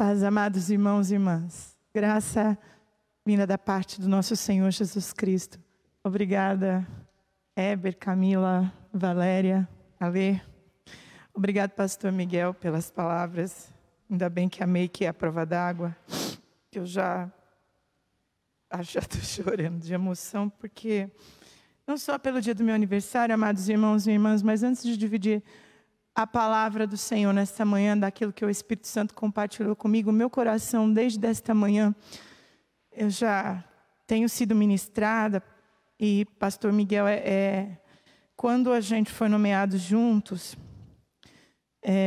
Paz, amados irmãos e irmãs. Graça vinda da parte do nosso Senhor Jesus Cristo. Obrigada, Heber, Camila, Valéria, Alê. Obrigado, pastor Miguel, pelas palavras. Ainda bem que amei que é a prova d'água. Eu já estou chorando de emoção, porque não só pelo dia do meu aniversário, amados irmãos e irmãs, mas antes de dividir a palavra do Senhor nesta manhã, daquilo que o Espírito Santo compartilhou comigo, meu coração, desde esta manhã, eu já tenho sido ministrada, e pastor Miguel, quando a gente foi nomeados juntos,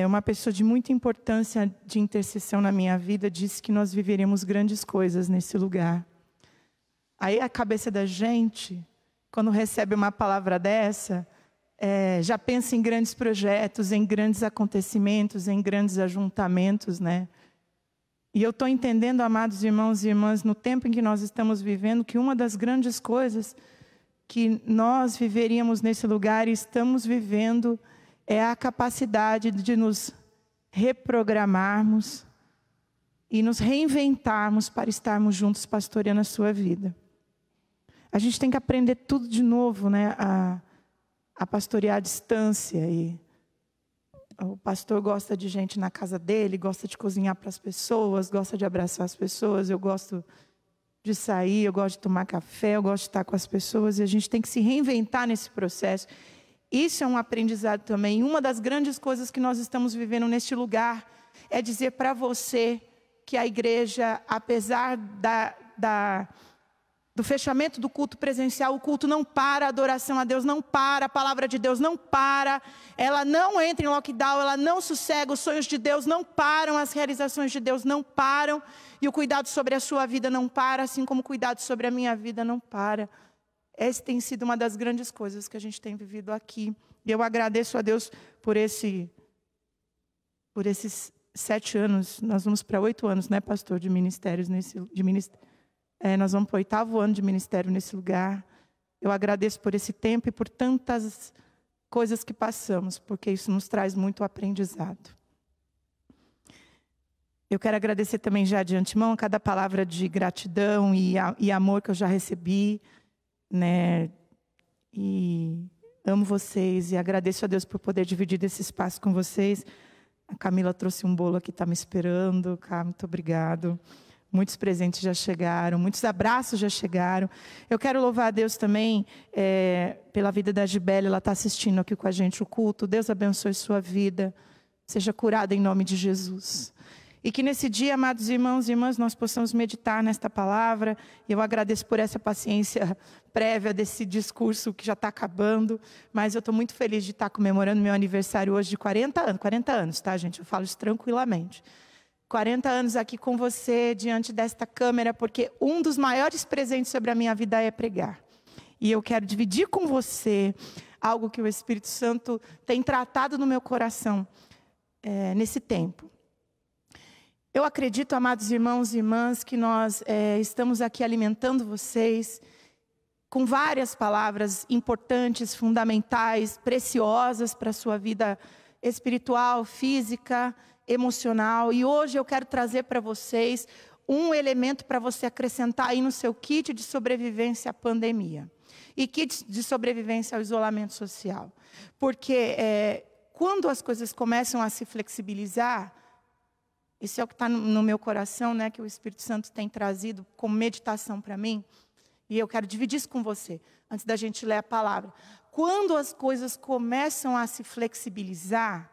uma pessoa de muita importância de intercessão na minha vida disse que nós viveremos grandes coisas nesse lugar. Aí a cabeça da gente, quando recebe uma palavra dessa, já pensa em grandes projetos, em grandes acontecimentos, em grandes ajuntamentos, né? E eu estou entendendo, amados irmãos e irmãs, no tempo em que nós estamos vivendo, que uma das grandes coisas que nós viveríamos nesse lugar e estamos vivendo é a capacidade de nos reprogramarmos e nos reinventarmos para estarmos juntos pastoreando a sua vida. A gente tem que aprender tudo de novo, né? A pastorear à distância. E o pastor gosta de gente na casa dele, gosta de cozinhar para as pessoas, gosta de abraçar as pessoas. Eu gosto de sair, eu gosto de tomar café, eu gosto de estar com as pessoas. E a gente tem que se reinventar nesse processo. Isso é um aprendizado também. Uma das grandes coisas que nós estamos vivendo neste lugar é dizer para você que a igreja, apesar do fechamento do culto presencial, o culto não para, a adoração a Deus não para, a palavra de Deus não para, ela não entra em lockdown, ela não sossega, os sonhos de Deus não param, as realizações de Deus não param, e o cuidado sobre a sua vida não para, assim como o cuidado sobre a minha vida não para. Essa tem sido uma das grandes coisas que a gente tem vivido aqui. E eu agradeço a Deus por esses 7 anos, nós vamos para 8 anos, né, pastor, de ministérios nós vamos para o 8º ano de ministério nesse lugar. Eu agradeço por esse tempo e por tantas coisas que passamos, porque isso nos traz muito aprendizado. Eu quero agradecer também já de antemão a cada palavra de gratidão e amor que eu já recebi, né? E amo vocês e agradeço a Deus por poder dividir esse espaço com vocês. A Camila trouxe um bolo aqui, está me esperando. Muito obrigado. Muitos presentes já chegaram, muitos abraços já chegaram. Eu quero louvar a Deus também pela vida da Gibele. Ela está assistindo aqui com a gente o culto. Deus abençoe sua vida. Seja curada em nome de Jesus. E que nesse dia, amados irmãos e irmãs, nós possamos meditar nesta palavra. E eu agradeço por essa paciência prévia desse discurso que já está acabando. Mas eu estou muito feliz de estar comemorando meu aniversário hoje de 40 anos. 40 anos, tá, gente? Eu falo isso tranquilamente. 40 anos aqui com você, diante desta câmera, porque um dos maiores presentes sobre a minha vida é pregar. E eu quero dividir com você algo que o Espírito Santo tem tratado no meu coração nesse tempo. Eu acredito, amados irmãos e irmãs, que nós estamos aqui alimentando vocês com várias palavras importantes, fundamentais, preciosas para a sua vida espiritual, física, emocional. E hoje eu quero trazer para vocês um elemento para você acrescentar aí no seu kit de sobrevivência à pandemia. E kit de sobrevivência ao isolamento social. Porque quando as coisas começam a se flexibilizar, isso é o que está no meu coração, né, que o Espírito Santo tem trazido como meditação para mim. E eu quero dividir isso com você, antes da gente ler a palavra. Quando as coisas começam a se flexibilizar,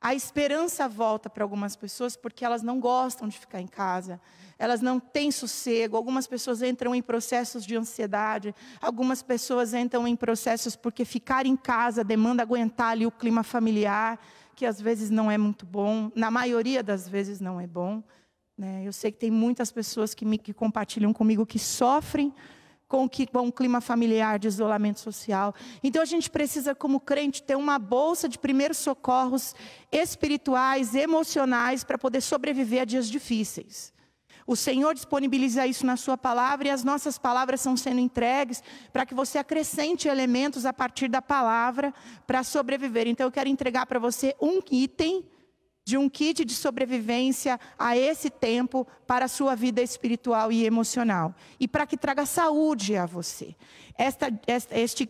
a esperança volta para algumas pessoas, porque elas não gostam de ficar em casa. Elas não têm sossego. Algumas pessoas entram em processos de ansiedade. Algumas pessoas entram em processos porque ficar em casa demanda aguentar ali o clima familiar, que às vezes não é muito bom. Na maioria das vezes não é bom, né? Eu sei que tem muitas pessoas que compartilham comigo que sofrem com o clima familiar de isolamento social. Então a gente precisa, como crente, ter uma bolsa de primeiros socorros espirituais, emocionais, para poder sobreviver a dias difíceis. O Senhor disponibiliza isso na sua palavra e as nossas palavras são sendo entregues para que você acrescente elementos a partir da palavra para sobreviver. Então eu quero entregar para você um item de um kit de sobrevivência a esse tempo para a sua vida espiritual e emocional. E para que traga saúde a você.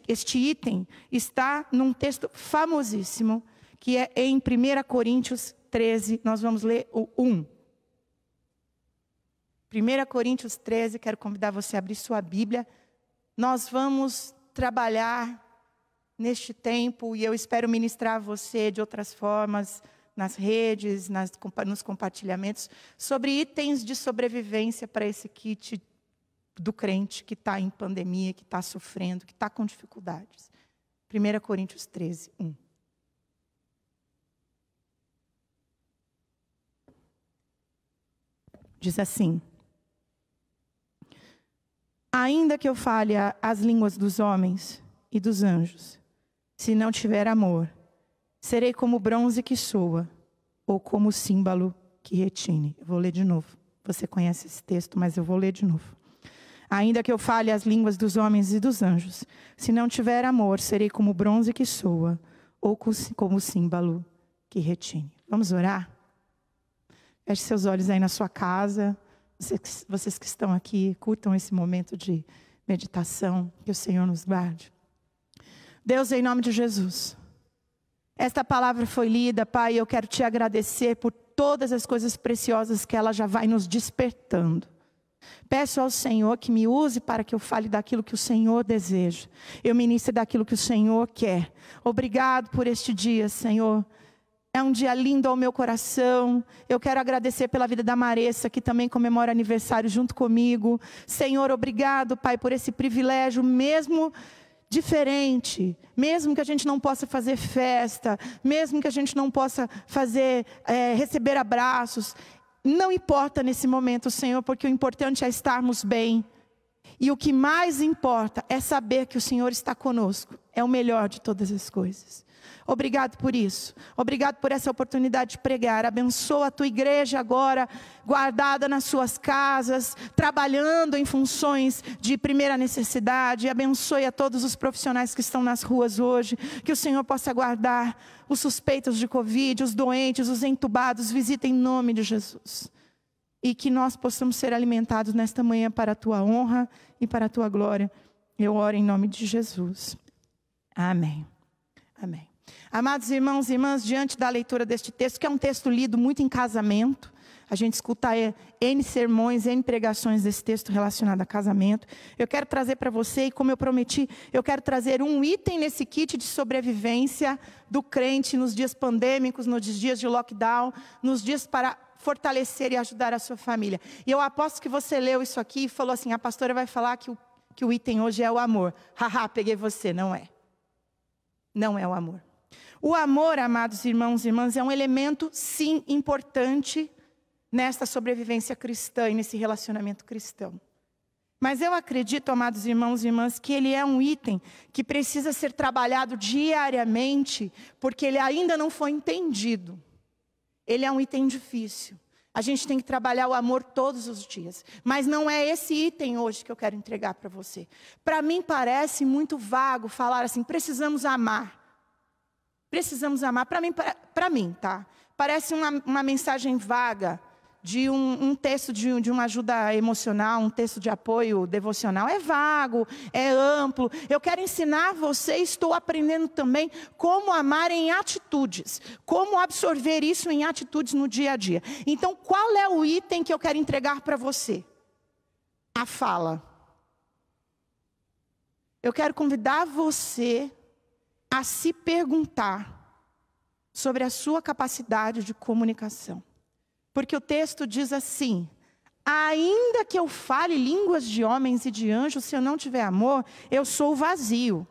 Este item está num texto famosíssimo, que é em 1 Coríntios 13, nós vamos ler o 1. 1 Coríntios 13, quero convidar você a abrir sua Bíblia. Nós vamos trabalhar neste tempo, e eu espero ministrar a você de outras formas, nas redes, nos compartilhamentos, sobre itens de sobrevivência para esse kit do crente que está em pandemia, que está sofrendo, que está com dificuldades. 1 Coríntios 13, 1. Diz assim: ainda que eu fale as línguas dos homens e dos anjos, se não tiver amor, serei como o bronze que soa, ou como o símbolo que retine. Eu vou ler de novo. Você conhece esse texto, mas eu vou ler de novo. Ainda que eu fale as línguas dos homens e dos anjos, se não tiver amor, serei como o bronze que soa, ou como o símbolo que retine. Vamos orar? Feche seus olhos aí na sua casa. Vocês que estão aqui, curtam esse momento de meditação, que o Senhor nos guarde. Deus, em nome de Jesus, esta palavra foi lida, Pai, e eu quero te agradecer por todas as coisas preciosas que ela já vai nos despertando. Peço ao Senhor que me use para que eu fale daquilo que o Senhor deseja. Eu ministre daquilo que o Senhor quer. Obrigado por este dia, Senhor. É um dia lindo ao meu coração. Eu quero agradecer pela vida da Maressa, que também comemora aniversário junto comigo. Senhor, obrigado, Pai, por esse privilégio, mesmo diferente, mesmo que a gente não possa fazer festa, mesmo que a gente não possa receber abraços, não importa nesse momento, Senhor, porque o importante é estarmos bem. E o que mais importa é saber que o Senhor está conosco. É o melhor de todas as coisas. Obrigado por isso. Obrigado por essa oportunidade de pregar. Abençoa a tua igreja agora, guardada nas suas casas, trabalhando em funções de primeira necessidade. Abençoe a todos os profissionais que estão nas ruas hoje. Que o Senhor possa guardar os suspeitos de Covid, os doentes, os entubados. Visita em nome de Jesus. E que nós possamos ser alimentados nesta manhã para a tua honra e para a tua glória. Eu oro em nome de Jesus. Amém. Amém. Amados irmãos e irmãs, diante da leitura deste texto, que é um texto lido muito em casamento, a gente escuta N sermões, N pregações desse texto relacionado a casamento. Eu quero trazer para você, e como eu prometi, eu quero trazer um item nesse kit de sobrevivência do crente nos dias pandêmicos, nos dias de lockdown, nos dias para fortalecer e ajudar a sua família. E eu aposto que você leu isso aqui e falou assim: a pastora vai falar que o item hoje é o amor. Haha, peguei você. Não é. Não é o amor. O amor, amados irmãos e irmãs, é um elemento, sim, importante nesta sobrevivência cristã e nesse relacionamento cristão. Mas eu acredito, amados irmãos e irmãs, que ele é um item que precisa ser trabalhado diariamente, porque ele ainda não foi entendido. Ele é um item difícil. A gente tem que trabalhar o amor todos os dias. Mas não é esse item hoje que eu quero entregar para você. Para mim parece muito vago falar assim: precisamos amar. Precisamos amar. Para mim, tá? Parece uma mensagem vaga de um texto de uma ajuda emocional, um texto de apoio devocional. É vago, é amplo. Eu quero ensinar você, estou aprendendo também como amar em atitudes. Como absorver isso em atitudes no dia a dia. Então, qual é o item que eu quero entregar para você? A fala. Eu quero convidar você a se perguntar sobre a sua capacidade de comunicação. Porque o texto diz assim: ainda que eu fale línguas de homens e de anjos, se eu não tiver amor, eu sou vazio.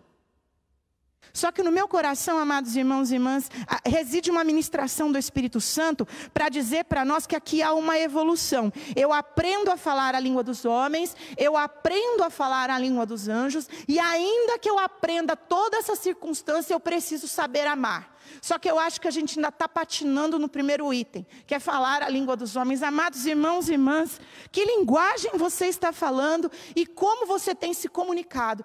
Só que no meu coração, amados irmãos e irmãs, reside uma ministração do Espírito Santo para dizer para nós que aqui há uma evolução. Eu aprendo a falar a língua dos homens, eu aprendo a falar a língua dos anjos, e ainda que eu aprenda toda essa circunstância, eu preciso saber amar. Só que eu acho que a gente ainda está patinando no primeiro item, que é falar a língua dos homens. Amados irmãos e irmãs, que linguagem você está falando e como você tem se comunicado?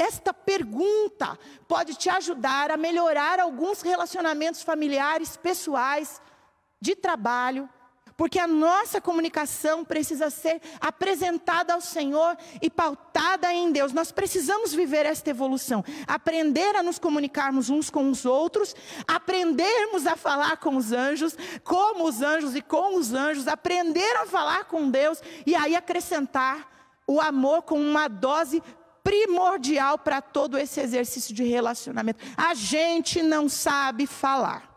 esta pergunta pode te ajudar a melhorar alguns relacionamentos familiares, pessoais, de trabalho, porque a nossa comunicação precisa ser apresentada ao Senhor e pautada em Deus. Nós precisamos viver esta evolução, aprender a nos comunicarmos uns com os outros, aprendermos a falar com os anjos, como os anjos e com os anjos, aprender a falar com Deus e aí acrescentar o amor com uma dose primordial para todo esse exercício de relacionamento. A gente não sabe falar.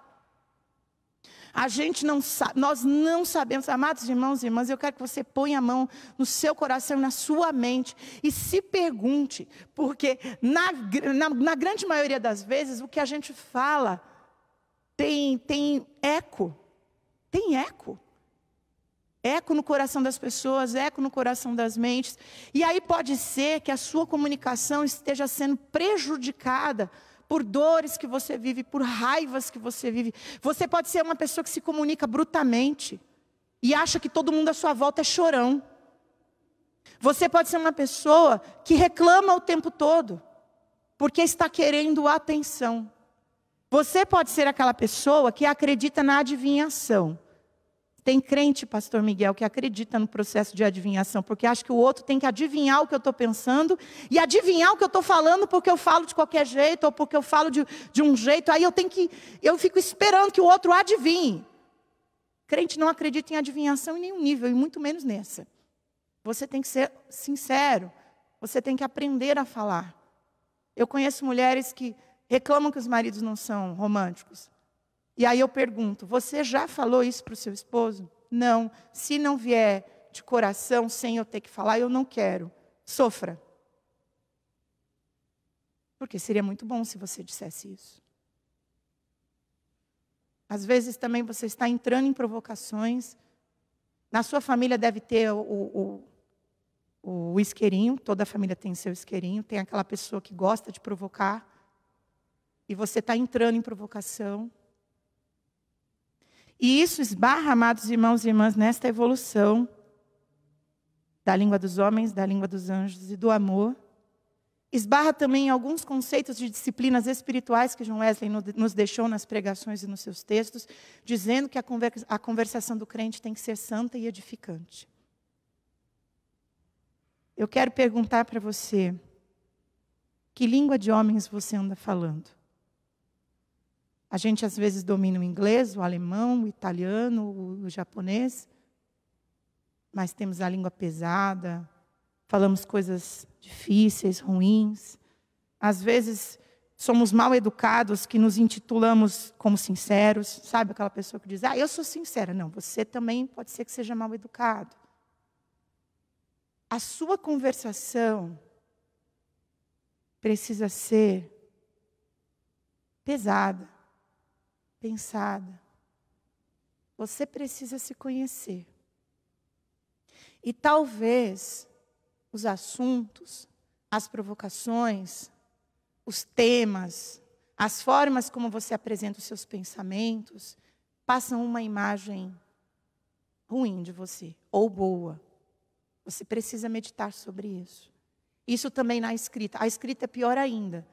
A gente não sabe, nós não sabemos. Amados irmãos e irmãs, eu quero que você ponha a mão no seu coração, na sua mente e se pergunte, porque na grande maioria das vezes o que a gente fala tem eco. Tem eco. Eco no coração das pessoas, eco no coração das mentes. E aí pode ser que a sua comunicação esteja sendo prejudicada por dores que você vive, por raivas que você vive. Você pode ser uma pessoa que se comunica brutamente e acha que todo mundo à sua volta é chorão. Você pode ser uma pessoa que reclama o tempo todo, porque está querendo atenção. Você pode ser aquela pessoa que acredita na adivinhação. Tem crente, pastor Miguel, que acredita no processo de adivinhação, porque acha que o outro tem que adivinhar o que eu estou pensando, e adivinhar o que eu estou falando porque eu falo de qualquer jeito, ou porque eu falo de um jeito, aí eu fico esperando que o outro adivinhe. Crente não acredita em adivinhação em nenhum nível, e muito menos nessa. Você tem que ser sincero, você tem que aprender a falar. Eu conheço mulheres que reclamam que os maridos não são românticos. E aí eu pergunto, você já falou isso para o seu esposo? Não. Se não vier de coração, sem eu ter que falar, eu não quero. Sofra. Porque seria muito bom se você dissesse isso. Às vezes também você está entrando em provocações. Na sua família deve ter o isqueirinho, toda a família tem seu isqueirinho, tem aquela pessoa que gosta de provocar. E você está entrando em provocação. E isso esbarra, amados irmãos e irmãs, nesta evolução da língua dos homens, da língua dos anjos e do amor. Esbarra também em alguns conceitos de disciplinas espirituais que John Wesley nos deixou nas pregações e nos seus textos, dizendo que a conversação do crente tem que ser santa e edificante. Eu quero perguntar para você, que língua de homens você anda falando? A gente às vezes domina o inglês, o alemão, o italiano, o japonês, mas temos a língua pesada, falamos coisas difíceis, ruins. Às vezes somos mal educados, que nos intitulamos como sinceros. Sabe aquela pessoa que diz, eu sou sincera. Não, você também pode ser que seja mal educado. A sua conversação precisa ser pesada, pensada. Você precisa se conhecer. E talvez os assuntos, as provocações, os temas, as formas como você apresenta os seus pensamentos, passam uma imagem ruim de você, ou boa. Você precisa meditar sobre isso. Isso também na escrita. A escrita é pior ainda.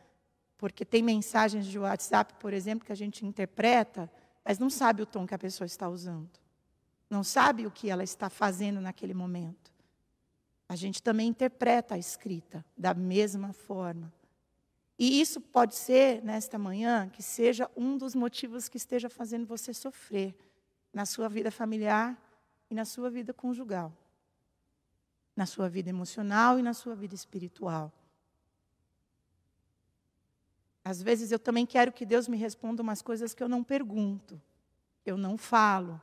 Porque tem mensagens de WhatsApp, por exemplo, que a gente interpreta, mas não sabe o tom que a pessoa está usando. Não sabe o que ela está fazendo naquele momento. A gente também interpreta a escrita da mesma forma. E isso pode ser, nesta manhã, que seja um dos motivos que esteja fazendo você sofrer na sua vida familiar e na sua vida conjugal. Na sua vida emocional e na sua vida espiritual. Às vezes eu também quero que Deus me responda umas coisas que eu não pergunto, eu não falo.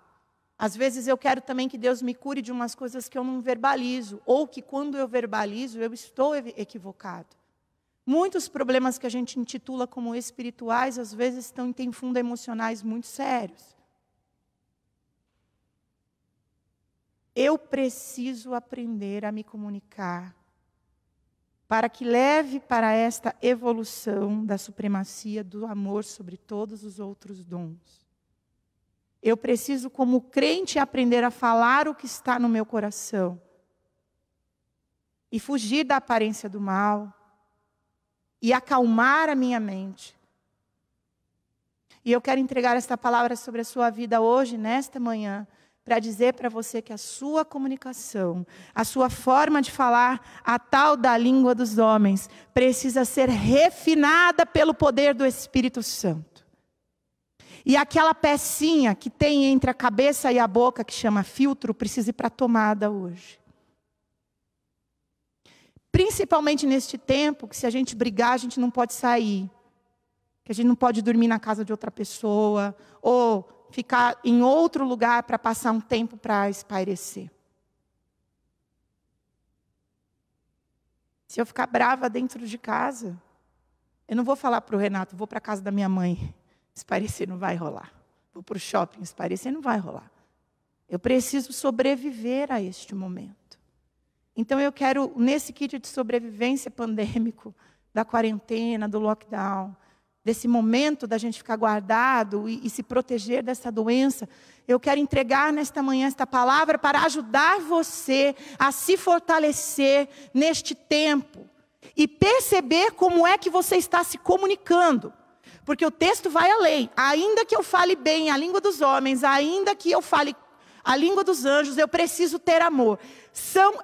Às vezes eu quero também que Deus me cure de umas coisas que eu não verbalizo, ou que quando eu verbalizo eu estou equivocado. Muitos problemas que a gente intitula como espirituais, às vezes têm fundo emocionais muito sérios. Eu preciso aprender a me comunicar para que leve para esta evolução da supremacia do amor sobre todos os outros dons. Eu preciso, como crente, aprender a falar o que está no meu coração e fugir da aparência do mal, e acalmar a minha mente. E eu quero entregar esta palavra sobre a sua vida hoje, nesta manhã, para dizer para você que a sua comunicação, a sua forma de falar, a tal da língua dos homens, precisa ser refinada pelo poder do Espírito Santo. E aquela pecinha que tem entre a cabeça e a boca, que chama filtro, precisa ir para a tomada hoje. Principalmente neste tempo, que se a gente brigar, a gente não pode sair. Que a gente não pode dormir na casa de outra pessoa, ou ficar em outro lugar para passar um tempo para espairecer. Se eu ficar brava dentro de casa, eu não vou falar para o Renato, vou para a casa da minha mãe. Espairecer não vai rolar. Vou para o shopping, espairecer não vai rolar. Eu preciso sobreviver a este momento. Então eu quero, nesse kit de sobrevivência pandêmico, da quarentena, do lockdown, desse momento da gente ficar guardado e se proteger dessa doença, eu quero entregar nesta manhã esta palavra para ajudar você a se fortalecer neste tempo e perceber como é que você está se comunicando. Porque o texto vai além. Ainda que eu fale bem a língua dos homens, ainda que eu fale a língua dos anjos, eu preciso ter amor. São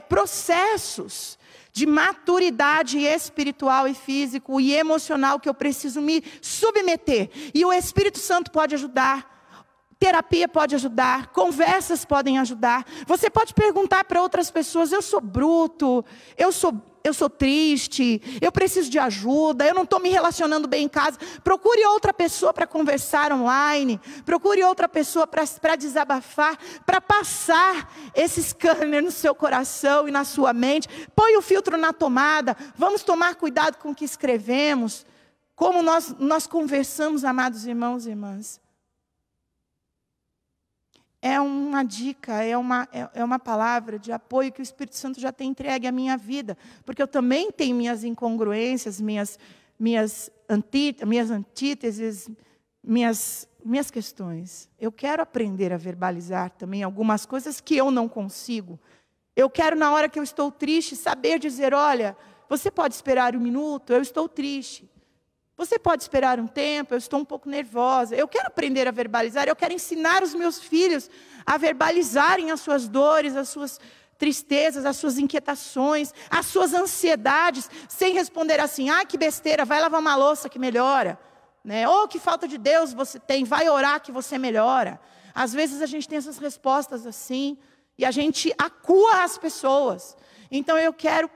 processos de maturidade espiritual e físico e emocional que eu preciso me submeter. E o Espírito Santo pode ajudar. Terapia pode ajudar, conversas podem ajudar. Você pode perguntar para outras pessoas: eu sou bruto, eu sou triste, eu preciso de ajuda, eu não estou me relacionando bem em casa. Procure outra pessoa para conversar online, procure outra pessoa para desabafar, para passar esse scanner no seu coração e na sua mente. Põe o filtro na tomada, vamos tomar cuidado com o que escrevemos, como nós conversamos, amados irmãos e irmãs. É uma dica, é uma palavra de apoio que o Espírito Santo já tem entregue à minha vida. Porque eu também tenho minhas incongruências, minhas antíteses, minhas questões. Eu quero aprender a verbalizar também algumas coisas que eu não consigo. Eu quero, na hora que eu estou triste, saber dizer: olha, você pode esperar um minuto, eu estou triste. Você pode esperar um tempo, eu estou um pouco nervosa. Eu quero aprender a verbalizar, eu quero ensinar os meus filhos a verbalizarem as suas dores, as suas tristezas, as suas inquietações, as suas ansiedades, sem responder assim: ah, que besteira, vai lavar uma louça que melhora. Né? Ou que falta de Deus você tem, vai orar que você melhora. Às vezes a gente tem essas respostas assim, e a gente acua as pessoas. Então eu quero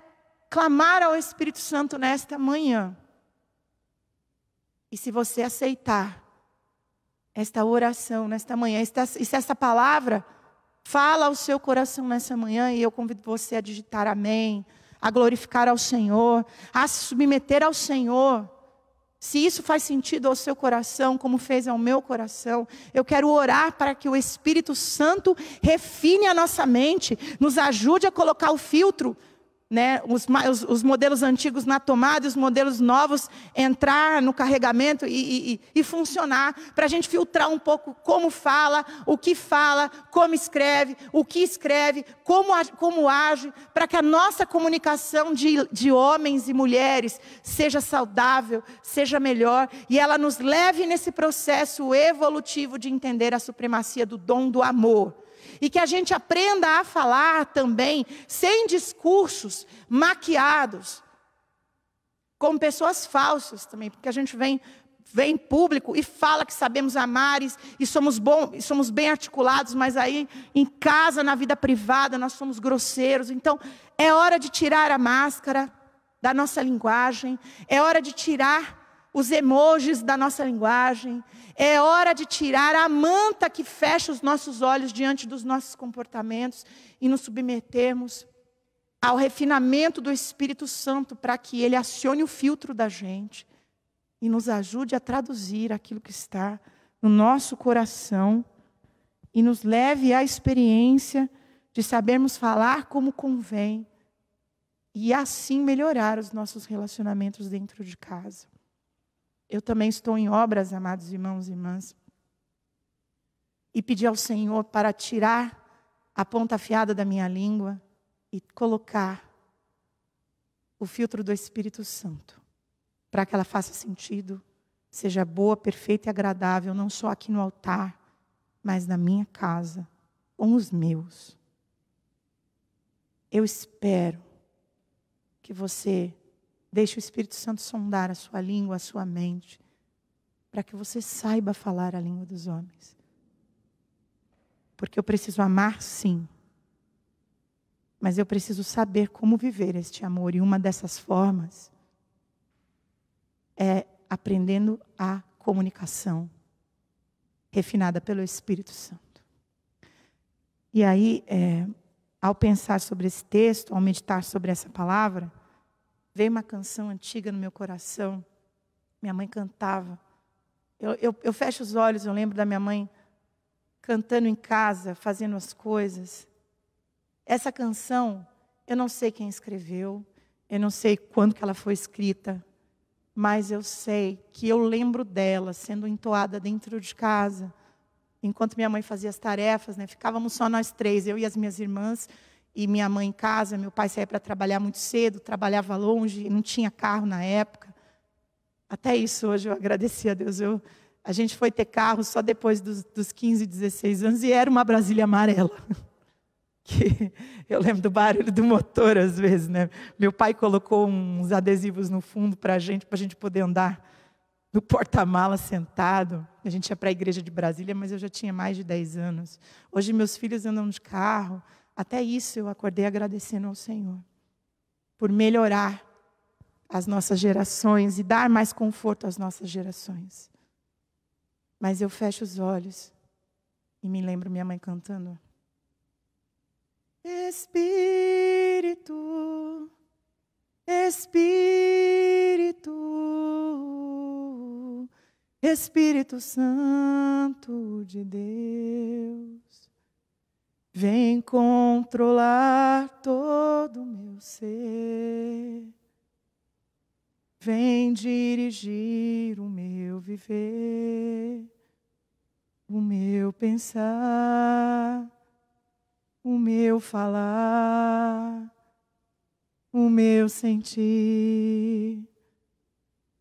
clamar ao Espírito Santo nesta manhã. E se você aceitar esta oração nesta manhã, e se essa palavra fala ao seu coração nessa manhã, e eu convido você a digitar amém, a glorificar ao Senhor, a se submeter ao Senhor. Se isso faz sentido ao seu coração, como fez ao meu coração, eu quero orar para que o Espírito Santo refine a nossa mente, nos ajude a colocar o filtro, né, os modelos antigos na tomada e os modelos novos entrar no carregamento e funcionar, para a gente filtrar um pouco como fala, como escreve, o que escreve, como age, para que a nossa comunicação de homens e mulheres seja saudável, seja melhor, e ela nos leve nesse processo evolutivo de entender a supremacia do dom do amor. E que a gente aprenda a falar também sem discursos maquiados, como pessoas falsas também, porque a gente vem em público e fala que sabemos amar e somos bons, e somos bem articulados, mas aí em casa, na vida privada, nós somos grosseiros. Então é hora de tirar a máscara da nossa linguagem, é hora de tirar os emojis da nossa linguagem, é hora de tirar a manta que fecha os nossos olhos diante dos nossos comportamentos e nos submetermos ao refinamento do Espírito Santo para que Ele acione o filtro da gente e nos ajude a traduzir aquilo que está no nosso coração e nos leve à experiência de sabermos falar como convém e assim melhorar os nossos relacionamentos dentro de casa. Eu também estou em obras, amados irmãos e irmãs, e pedi ao Senhor para tirar a ponta afiada da minha língua e colocar o filtro do Espírito Santo. para que ela faça sentido, seja boa, perfeita e agradável, não só aqui no altar, mas na minha casa, com os meus. Eu espero que você deixe o Espírito Santo sondar a sua língua, a sua mente, para que você saiba falar a língua dos homens. Porque eu preciso amar, sim. Mas eu preciso saber como viver este amor. E uma dessas formas é aprendendo a comunicação refinada pelo Espírito Santo. E aí, ao pensar sobre esse texto, ao meditar sobre essa palavra, veio uma canção antiga no meu coração. Minha mãe cantava. Eu fecho os olhos, eu lembro da minha mãe cantando em casa, fazendo as coisas. Essa canção, eu não sei quem escreveu, eu não sei quando que ela foi escrita, mas eu sei que eu lembro dela sendo entoada dentro de casa, enquanto minha mãe fazia as tarefas, né? Ficávamos só nós três, eu e as minhas irmãs, e minha mãe em casa. Meu pai saía para trabalhar muito cedo, trabalhava longe, não tinha carro na época. Até isso hoje eu agradeci a Deus. A gente foi ter carro só depois dos 15, 16 anos, e era uma Brasília amarela. Que eu lembro do barulho do motor às vezes, né? Meu pai colocou uns adesivos no fundo para a gente poder andar no porta-mala sentado. A gente ia para a igreja de Brasília, mas eu já tinha mais de 10 anos. Hoje meus filhos andam de carro. Até isso eu acordei agradecendo ao Senhor por melhorar as nossas gerações e dar mais conforto às nossas gerações. Mas eu fecho os olhos e me lembro minha mãe cantando: Espírito, Espírito, Espírito Santo de Deus, vem controlar todo o meu ser, vem dirigir o meu viver, o meu pensar, o meu falar, o meu sentir,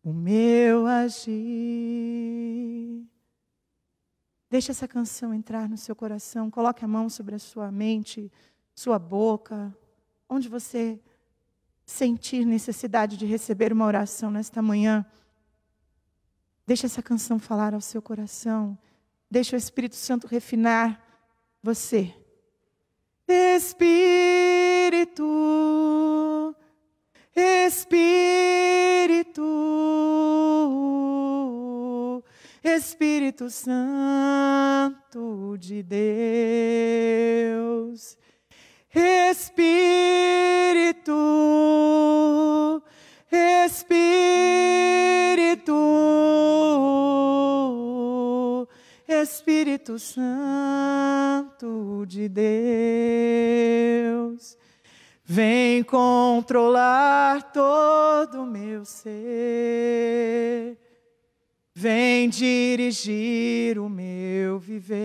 o meu agir. Deixe essa canção entrar no seu coração. Coloque a mão sobre a sua mente, sua boca, onde você sentir necessidade de receber uma oração nesta manhã. Deixe essa canção falar ao seu coração. Deixe o Espírito Santo refinar você. Espírito, Espírito, Espírito Santo de Deus, Espírito, Espírito, Espírito Santo de Deus, vem controlar todo o meu ser, vem dirigir o meu viver,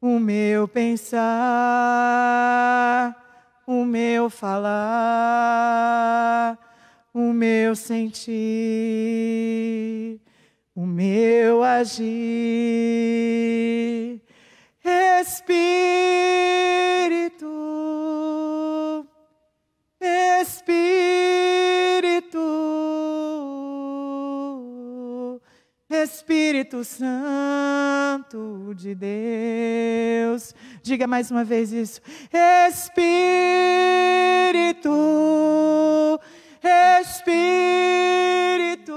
o meu pensar, o meu falar, o meu sentir, o meu agir. Espírito, Espírito, Espírito Santo de Deus. Diga mais uma vez isso. Espírito, Espírito,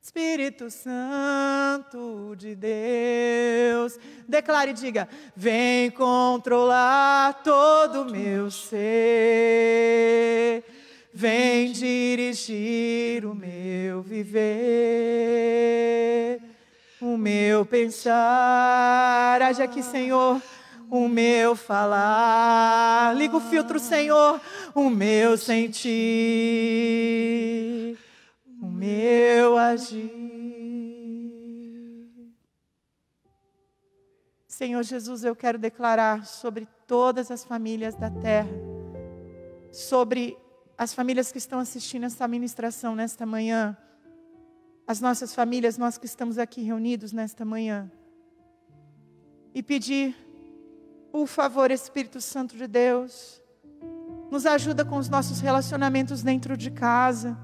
Espírito Santo de Deus. Declare e diga: vem controlar todo o meu ser, vem dirigir o meu viver, o meu pensar. Age aqui, Senhor. O meu falar. Liga o filtro, Senhor. O meu sentir, o meu agir. Senhor Jesus, eu quero declarar sobre todas as famílias da terra sobre as famílias que estão assistindo essa ministração nesta manhã, as nossas famílias, nós que estamos aqui reunidos nesta manhã, e pedir, por favor, Espírito Santo de Deus, nos ajuda com os nossos relacionamentos dentro de casa,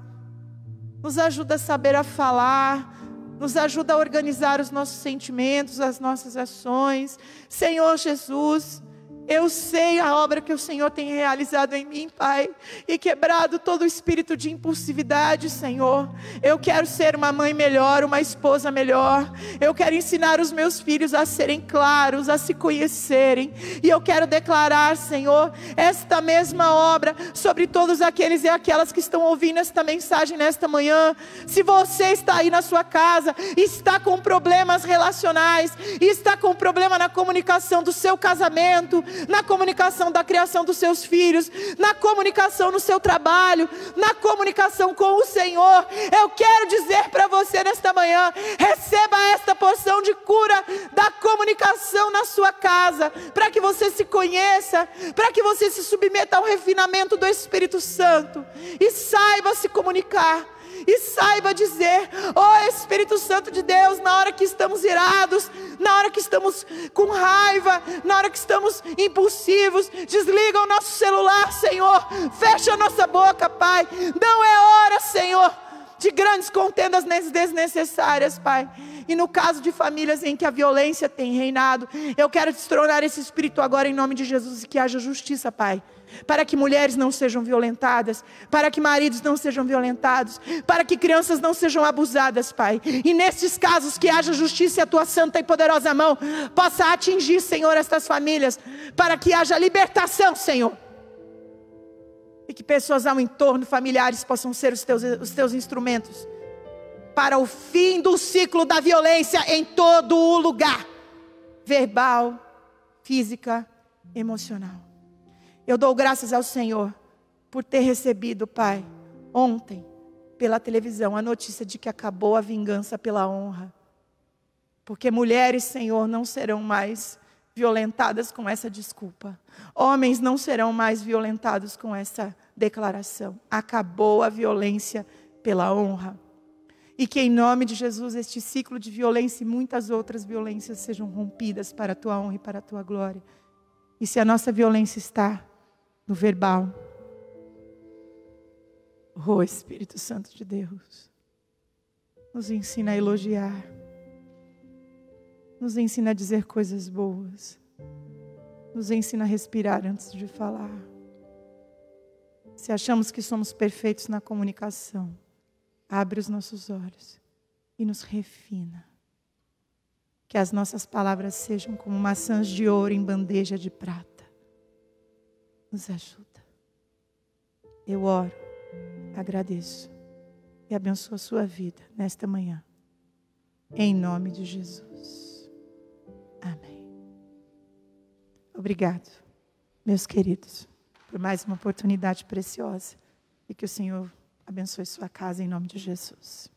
nos ajuda a saber a falar, nos ajuda a organizar os nossos sentimentos, as nossas ações. Senhor Jesus, eu sei a obra que o Senhor tem realizado em mim, Pai, e quebrado todo o espírito de impulsividade, Senhor. Eu quero ser uma mãe melhor, uma esposa melhor. Eu quero ensinar os meus filhos a serem claros, a se conhecerem. E eu quero declarar, Senhor, esta mesma obra sobre todos aqueles e aquelas que estão ouvindo esta mensagem nesta manhã. Se você está aí na sua casa, está com problemas relacionais, está com problema na comunicação do seu casamento, na comunicação da criação dos seus filhos, na comunicação no seu trabalho, na comunicação com o Senhor, eu quero dizer para você nesta manhã, receba esta porção de cura da comunicação na sua casa, para que você se conheça, para que você se submeta ao refinamento do Espírito Santo, e saiba se comunicar, e saiba dizer: ó Espírito Santo de Deus, na hora que estamos irados, na hora que estamos com raiva, na hora que estamos impulsivos, desliga o nosso celular, Senhor, fecha a nossa boca, Pai. Não é hora, Senhor, de grandes contendas desnecessárias, Pai. E no caso de famílias em que a violência tem reinado, eu quero destronar esse espírito agora em nome de Jesus, e que haja justiça, Pai, para que mulheres não sejam violentadas, para que maridos não sejam violentados, para que crianças não sejam abusadas, Pai. E nesses casos que haja justiça e a tua santa e poderosa mão possa atingir, Senhor, estas famílias, para que haja libertação, Senhor. E que pessoas ao entorno, familiares, possam ser os teus instrumentos para o fim do ciclo da violência em todo o lugar, verbal, física, emocional. Eu dou graças ao Senhor por ter recebido, Pai, ontem, pela televisão, a notícia de que acabou a vingança pela honra. Porque mulheres, Senhor, não serão mais violentadas com essa desculpa. Homens não serão mais violentados com essa declaração. Acabou a violência pela honra. E que em nome de Jesus este ciclo de violência e muitas outras violências sejam rompidas para a tua honra e para a tua glória. E se a nossa violência está no verbal, oh Espírito Santo de Deus, nos ensina a elogiar, nos ensina a dizer coisas boas, nos ensina a respirar antes de falar. Se achamos que somos perfeitos na comunicação, abre os nossos olhos e nos refina. Que as nossas palavras sejam como maçãs de ouro em bandeja de prata. Nos ajuda. Eu oro, agradeço e abençoo a sua vida nesta manhã. Em nome de Jesus. Amém. Obrigado, meus queridos, por mais uma oportunidade preciosa. E que o Senhor abençoe sua casa em nome de Jesus.